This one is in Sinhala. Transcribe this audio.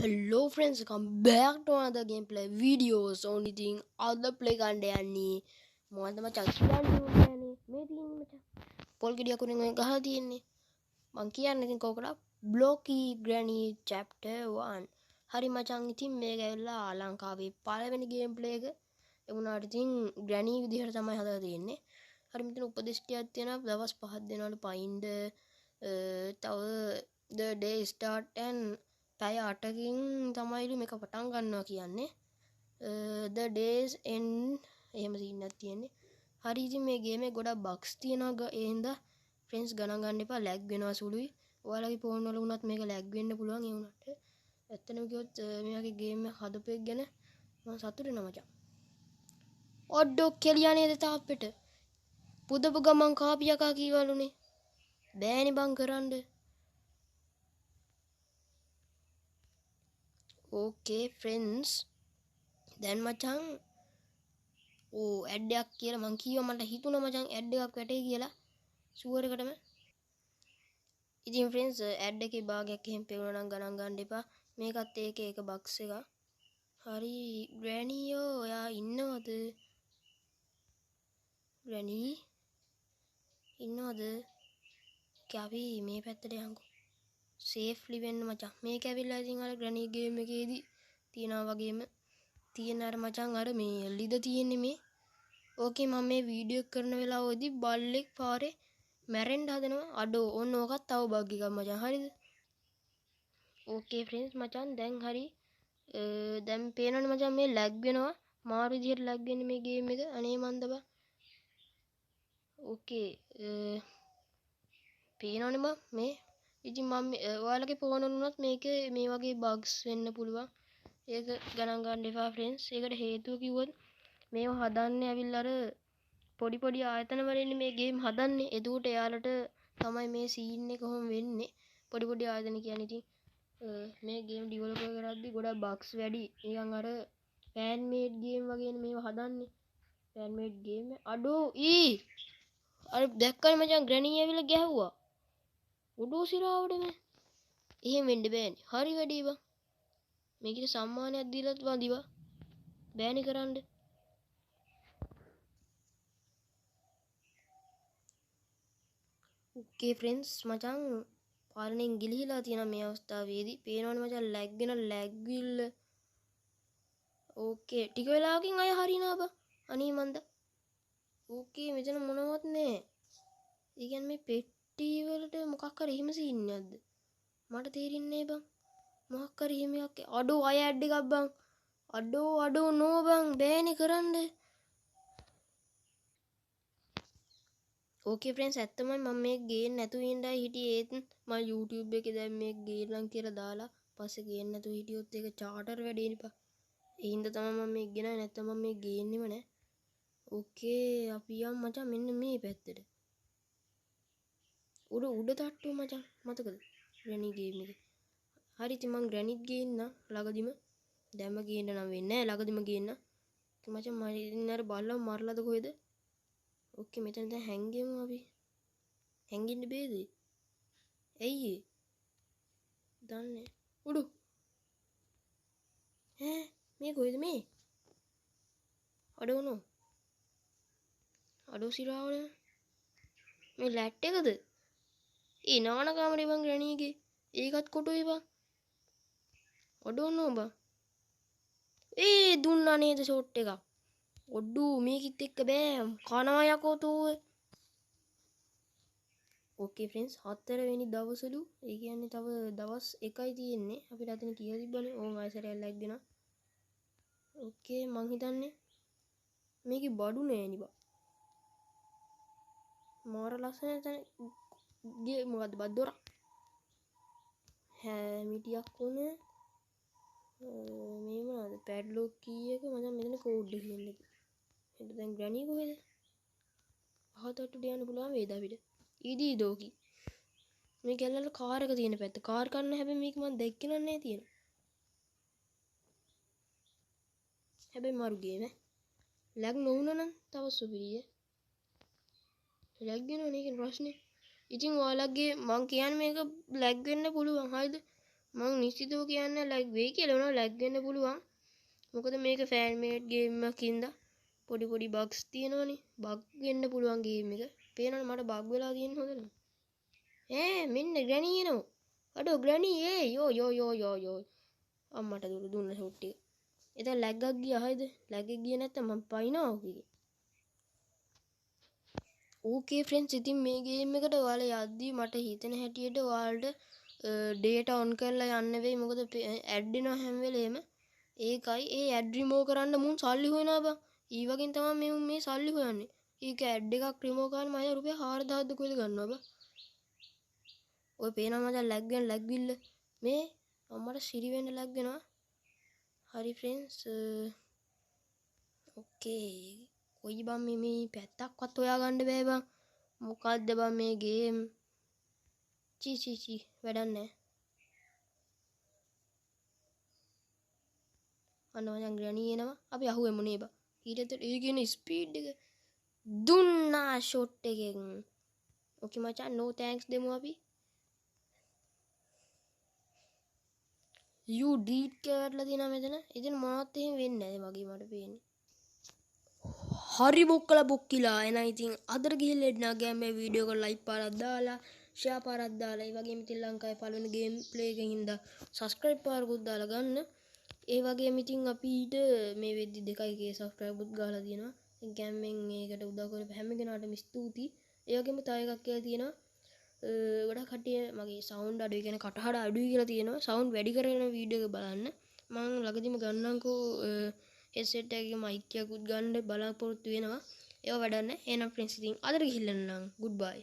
Hello friends, come back to another gameplay videos. Only thing other play ගන්න යන්නේ මොකද්ද මචං කියන්නේ උන්නේ මේ තියෙන්නේ මචං පොල් ගෙඩියක් උනේ මේ ගහලා තියෙන්නේ මං කියන්නේ ඉතින් කෝකඩ Blocky Granny chapter 1 හරි මචං ඉතින් මේක ඇවිල්ලා ලංකාවේ පළවෙනි ගේම්ප්ලේ එක ඒ වුණාට ඉතින් Granny විදිහට තමයි හදලා තියෙන්නේ හරි මෙතන උපදේශ ටිකක් තියෙනවා දවස් 5ක් දෙනවලු පයින්ද තව the day start and පැය 8කින් තමයිලු මේක පටන් ගන්නවා කියන්නේ the days end එහෙම සීන්නක් තියෙන්නේ හරි ඉතින් මේ ගේම් එකේ ගොඩක් බග්ස් තියෙනවා ඒ හින්දා ෆ්‍රෙන්ඩ්ස් ගණන් ගන්න එපා ලැග් වෙනවා සුළුයි ඔයාලගේ ෆෝන් වල වුණත් මේක ලැග් වෙන්න පුළුවන් ඒ වුණාට ඇත්තටම කිව්වොත් මේ වගේ ගේම් එක හදපෙක් ගැන මම සතුටු වෙනවා මචං ඔඩ්ඩෝ කෙලියා නේද තාප්පෙට පුදපු ගමන් කාපියකා කීවලුනේ බෑනේ බං කරන්න ඕකේ ෆ්‍රෙන්ඩ්ස් දැන් මචං ඕ ඇඩ් එකක් කියලා මං කීවා මට හිතුණා මචං ඇඩ් එකක් වැටේ කියලා ෂුවර් එකටම ඉතින් ෆ්‍රෙන්ඩ්ස් ඇඩ් එකේ භාගයක් එහෙම පෙවුණා නම් ගණන් ගන්න එපා මේකත් ඒක බක්ස් එක හරි ග්‍රැනියෝ ඔයා ඉන්නවද ග්‍රැනි ඉන්නවද අපි මේ පැත්තට යන්කෝ සේෆ්ලි වෙන්න මචං මේක ඇවිල්ලා ඉතින් අර ග්‍රැනි ගේම් එකේදී තියනවා වගේම තියෙන අර මචං අර මේ ලිද තියෙන්නේ මේ ඕකේ මම මේ වීඩියෝ කරන වෙලාවේදී බල්ලෙක් පාරේ මැරෙන්න හදනවා අඩෝ ඕන ඕකත් තව බග් එකක් මචං හරිද ඕකේ ෆ්‍රෙන්ඩ්ස් මචං දැන් හරි දැන් පේනවනේ මචං මේ ලැග් වෙනවා මාරු විදිහට ලැග් වෙන්නේ මේ ගේම් එක අනේ මන්ද බා ඕකේ පේනවනේ බා මේ ඉතින් මම ඔයාලගේ ෆෝන් වල උනත් මේක මේ වගේ බග්ස් වෙන්න පුළුවන් ඒක ගණන් ගන්න එපා ෆ්‍රෙන්ඩ්ස් ඒකට හේතුව කිව්වොත් මේව හදන්නේ ඇවිල්ලා අර පොඩි ආයතන වලින් මේ ගේම් හදන්නේ එතකොට එයාලට තමයි මේ සීන් එක කොහොම වෙන්නේ පොඩි ආයතන කියන්නේ ඉතින් මේ ගේම් ඩෙවලොපර් කරද්දි ගොඩක් බග්ස් වැඩි නිකන් අර ෆෑන් මේඩ් ගේම් වගේනේ මේව හදන්නේ ෆෑන් මේඩ් ගේම් අඩෝ අර දැක්කනේ මචං ග්‍රැනි ඇවිල්ලා ගැහුවා උඩෝ සිරාවට මේ එහෙම වෙන්න බෑනේ හරි වැඩි බං මේකට සම්මානයක් දීලත් වදිවා බෑනේ කරන්න ඕකේ ෆ්‍රෙන්ඩ්ස් මචං පාලනයෙන් ගිලිහිලා තියෙන මේ අවස්ථාවේදී පේනවනේ මචං ලැග් වෙන ලැග් විල්ල ඕකේ ටික වෙලාවකින් අය හරිනවා බා අනේ මන්ද ඕකේ මෙතන මොනවත් නෑ ඒ කියන්නේ මේ පෙට්ටි වලට මොකක් හරි එහෙම සීන් නැද්ද මට තේරෙන්නේ බං මොකක් හරි එහෙම එකක් අඩෝ අය ඇඩ් එකක් බං අඩෝ නෝ බං බෑනේ කරන්න ඕකේ ෆ්‍රෙන්ඩ්ස් ඇත්තමයි මම මේක ගේන්න නැතුව ඉඳලා හිටියේ ඒත් මම YouTube එකේ දැන් මේක ගේන්නම් කියලා දාලා පස්සේ ගේන්න නැතුව හිටියොත් ඒක චාටර් වැඩේනේ පා ඒ හින්දා තමයි මම මේක ගෙනාවේ නැත්නම් මම මේක ගේන්නෙම නෑ ඕකේ අපි යමු මචං මෙන්න මේ පැත්තට උඩ තට්ටුව මචං මතකද ග්‍රැනි ගේම් එක හරි ඉතින් මං ග්‍රැනිත් ගේන්න ළඟදිම දැම්ම ගේන්න නම් වෙන්නේ නෑ ළඟදිම ගේන්න ඉතින් මචං මම ඉතින් අර බල්ලව මරලාද කොහෙද ඕකේ මෙතන දැන් හැංගෙමු අපි හැංගෙන්න බේද ඇයි දන්නේ උඩු ඈ මේ කොහෙද මේ අඩෝනෝ අඩෝ සිරාවනේ මේ ලැට් එකද නාන කාමරේ බං ග්‍රැනිගේ ඒකත් කොටුයි බං අඩෝනෝ බං දුන්නා නේද ෂොට් එකක් ඔඩ්ඩු මේකිත් එක්ක බෑ කනවා යකෝ තෝ ඕකේ ෆ්‍රෙන්ඩ්ස් 4 වෙනි දවසලු ඒ කියන්නේ තව දවස් 1යි තියෙන්නේ අපිට අතන කියලා තිබ්බනේ ඕන් ආයෙසරයක් ලැග් දෙනවා ඕකේ මං හිතන්නේ මේකේ බඩු නෑනි බා මාර ලස්සන තන ගේ මොකද්ද බද්දොර හැමිටියක් උනේ මේ මොනවද පැඩ්ලොක් කී එක මම මෙතන කෝඩ් එක ලියන්න එතන දැන් ග්‍රැනි කොහෙද අහතට යන්න පුළුවන් වේද අපිට ඊදී දෝකි මේ ගැල්ලල කාර් එක තියෙන පැත්ත කාර් කන්න හැබැයි මේක මම දැක්කේ නෑ තියෙන හැබැයි මාරු ගේම ලැග් නොවුනා නම් තව සුපිරිය ලැග් වෙනවනේ ඒක ප්‍රශ්නේ ඉතින් ඔයාලගේ මං කියන්නේ මේක ලැග් වෙන්න පුළුවන් හරිද මං නිශ්චිතව කියන්නේ ලැග් වෙයි කියලා නෝ ලැග් වෙන්න පුළුවන්. මොකද මේක ෆෑන් මේඩ් ගේම් එකක් ඉඳලා පොඩි බග්ස් තියෙනවනේ. බග් වෙන්න පුළුවන් ගේම් එක. පේනවනේ මට බග් වෙලා තියෙන හොඳට. මෙන්න ග්‍රැනි එනවා. අඩෝ ග්‍රැනි යෝ අම්මට දුන්න ෂොට් එක. එතන ලැග් එකක් ගියා හරිද? ලැග් එක ගියේ නැත්තම් මම පයින්නවා ඔකේ. ඕකේ ෆ්‍රෙන්ඩ්ස් ඉතින් මේ ගේම් එකට ඔයාලා යද්දී මට හිතෙන හැටියට ඔයාලට ඩේටා ඔන් කරලා යන්න වෙයි. මොකද ඇඩ් එනවා හැම වෙලේම. ඒකයි ඒ ඇඩ් රිමූව් කරන්න මුන් සල්ලි හොයනවා බං. ඊ වගේන් තමයි මේ සල්ලි හොයන්නේ. ඒක ඇඩ් එකක් රිමූව් කරන්න මම රුපියල් 4000ක් කොහෙද ගන්නවා බං. ඔය පේනවා මචං ලැග් බිල්ල. මේ අම්මට සිරි වෙන්න ලැග් වෙනවා. හරි ෆ්‍රෙන්ඩ්ස් ඕකේ. කොයි බං මේ පැත්තක්වත් හොයාගන්න බෑ බං. මොකද්ද බං මේ ගේම්? චී වැඩක් නැහැ. අන්න මචං ග්‍රැනි එනවා. අපි අහුවෙමු නේ බං. ඊට ඒ කියන ස්පීඩ් එක දුන්නා ෂොට් එකෙන්. ඕකේ මචං නෝ තෑන්ක්ස් දෙමු අපි. යූ ඩීට් කරලා තියෙනවා මෙතන. ඉතින් මොනවත් එහෙම වෙන්නේ නැහැ වගේ මට පේන්නේ. හරි බොක්කිලා එන ඉතින් අදට ගිහිල්ලා එන්න ගියා මේ වීඩියෝ එක ලයික් පාරක් දාලා ෂෙයා පාරක් දාලා ඒ වගේම ඉතින් ලංකාවේ පළවෙනි ගේම් ප්ලේ එකකින් ඉඳලා සබ්ස්ක්‍රයිබ් පාරකුත් දාලා ගන්න. ඒ වගේම ඉතින් අපිට මේ වෙද්දි 2k සබ්ස්ක්‍රයිබ්ුත් ගාලා තියෙනවා. ඉතින් කැම්මෙන් මේකට උදව් කරපු හැම කෙනාටම ස්තුතියි. ඒ වගේම තව එකක් කියලා තියෙනවා. ගොඩක් කට්ටිය මගේ සවුන්ඩ් අඩුයි කියන කටහඬ අඩුයි කියලා තියෙනවා. සවුන්ඩ් වැඩි කරගෙන වීඩියෝ එක බලන්න. මම ළඟදිම ගන්නම්කෝ හෙඩ්සෙට් එකේ මයික් එකකුත් ගන්න බලාපොරොත්තු වෙනවා. ඒව වැඩක් නැහැ. එහෙනම් ෆ්‍රෙන්ඩ්ස් ඉතින් අදට ගිහිල්ලා නම් ගුඩ් බයි.